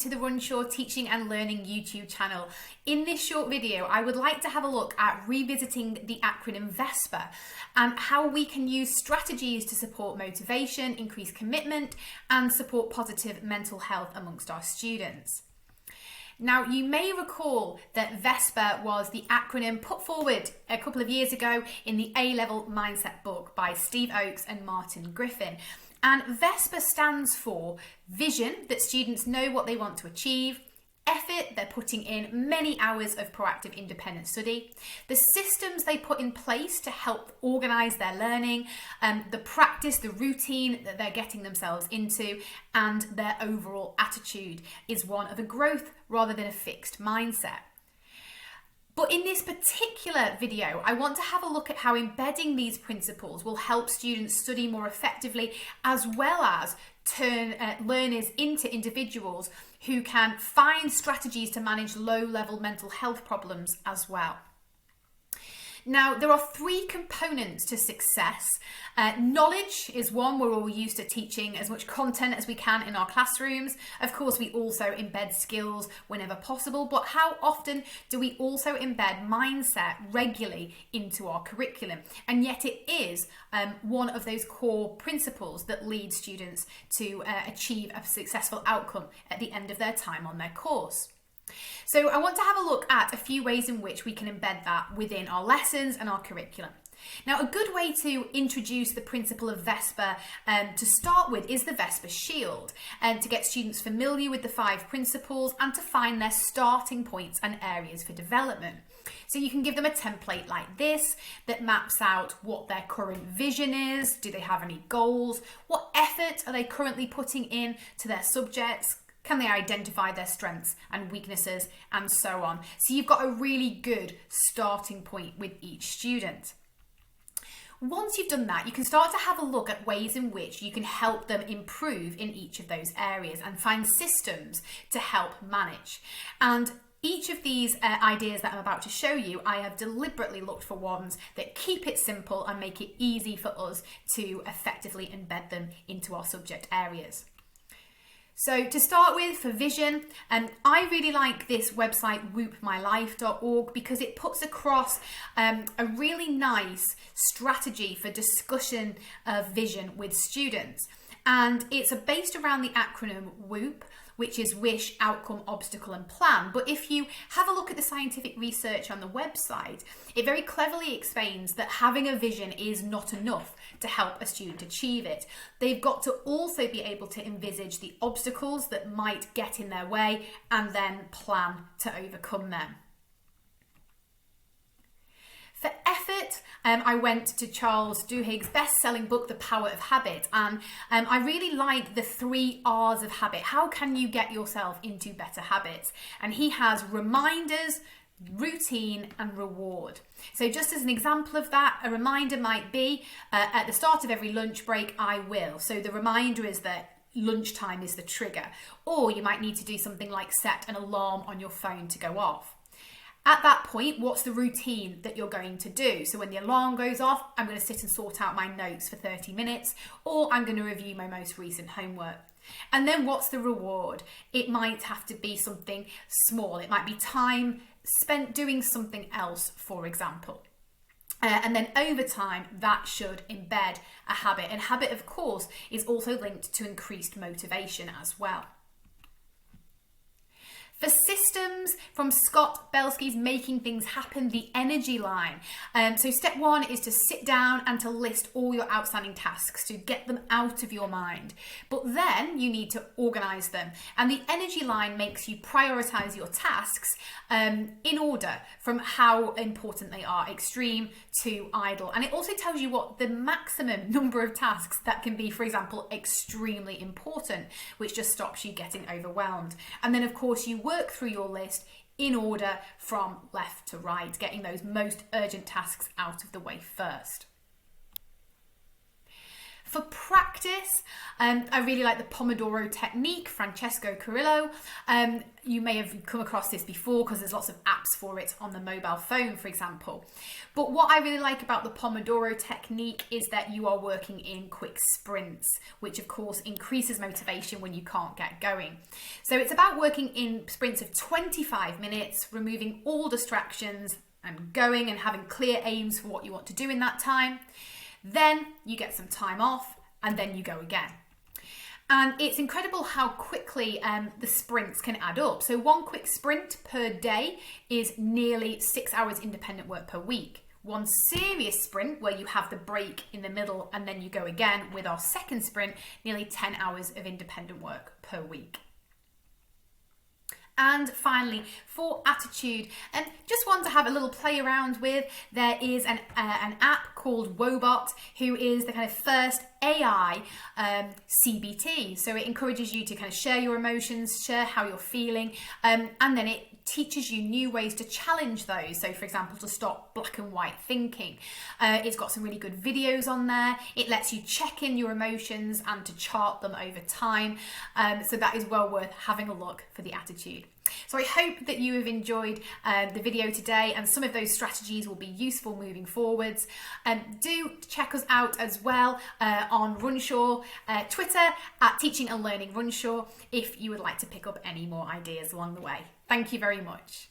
to the Runshaw Teaching and Learning YouTube channel. In this short video, I would like to have a look at revisiting the acronym VESPA and how we can use strategies to support motivation, increase commitment, and support positive mental health amongst our students. Now, you may recall that VESPA was the acronym put forward a couple of years ago in the A-Level Mindset book by Steve Oakes and Martin Griffin. And VESPA stands for vision, that students know what they want to achieve; effort, they're putting in many hours of proactive independent study; the systems they put in place to help organise their learning; the practice, the routine that they're getting themselves into; and their overall attitude is one of a growth rather than a fixed mindset. But in this particular video, I want to have a look at how embedding these principles will help students study more effectively, as well as turn learners into individuals who can find strategies to manage low-level mental health problems as well. Now, there are three components to success. Knowledge is one. We're all used to teaching as much content as we can in our classrooms. Of course, we also embed skills whenever possible, but how often do we also embed mindset regularly into our curriculum? And yet it is one of those core principles that lead students to achieve a successful outcome at the end of their time on their course. So I want to have a look at a few ways in which we can embed that within our lessons and our curriculum. Now, a good way to introduce the principle of VESPA to start with is the VESPA Shield, to get students familiar with the 5 principles and to find their starting points and areas for development. So you can give them a template like this that maps out what their current vision is. Do they have any goals? What effort are they currently putting in to their subjects? Can they identify their strengths and weaknesses, and so on? So you've got a really good starting point with each student. Once you've done that, you can start to have a look at ways in which you can help them improve in each of those areas and find systems to help manage. And each of these ideas that I'm about to show you, I have deliberately looked for ones that keep it simple and make it easy for us to effectively embed them into our subject areas. So to start with, for vision, I really like this website whoopmylife.org because it puts across a really nice strategy for discussion of vision with students. And it's based around the acronym WHOOP, which is wish, outcome, obstacle, and plan. But if you have a look at the scientific research on the website, it very cleverly explains that having a vision is not enough to help a student achieve it. They've got to also be able to envisage the obstacles that might get in their way and then plan to overcome them. For effort, I went to Charles Duhigg's best-selling book, The Power of Habit, and I really like the 3 R's of habit. How can you get yourself into better habits? And he has reminders, routine, and reward. So just as an example of that, a reminder might be at the start of every lunch break, I will. So the reminder is that lunchtime is the trigger. Or you might need to do something like set an alarm on your phone to go off. At that point, what's the routine that you're going to do? So when the alarm goes off, I'm going to sit and sort out my notes for 30 minutes, or I'm going to review my most recent homework. And then what's the reward? It might have to be something small. It might be time spent doing something else, for example. And then over time, that should embed a habit. And habit, of course, is also linked to increased motivation as well. For systems, from Scott Belsky's Making Things Happen, the energy line. So step 1 is to sit down and to list all your outstanding tasks, to get them out of your mind. But then you need to organise them. And the energy line makes you prioritise your tasks in order from how important they are, extreme to idle. And it also tells you what the maximum number of tasks that can be, for example, extremely important, which just stops you getting overwhelmed. And then, of course, you work through your list in order from left to right, getting those most urgent tasks out of the way first. For practice, I really like the Pomodoro technique, Francesco Carrillo. You may have come across this before because there's lots of apps for it on the mobile phone, for example. But what I really like about the Pomodoro technique is that you are working in quick sprints, which of course increases motivation when you can't get going. So it's about working in sprints of 25 minutes, removing all distractions and going and having clear aims for what you want to do in that time. Then you get some time off and then you go again. And it's incredible how quickly the sprints can add up. So one quick sprint per day is nearly 6 hours independent work per week. One serious sprint where you have the break in the middle and then you go again with our second sprint, nearly 10 hours of independent work per week. And finally, for attitude, and just one to have a little play around with, there is an app called Wobot, who is the kind of first AI CBT. So it encourages you to kind of share your emotions, share how you're feeling, and then it teaches you new ways to challenge those. So for example, to stop black and white thinking. It's got some really good videos on there. It lets you check in your emotions and to chart them over time. So that is well worth having a look for the attitude. So I hope that you have enjoyed the video today and some of those strategies will be useful moving forwards. Do check us out as well on Runshaw, Twitter at Teaching and Learning Runshaw if you would like to pick up any more ideas along the way. Thank you very much.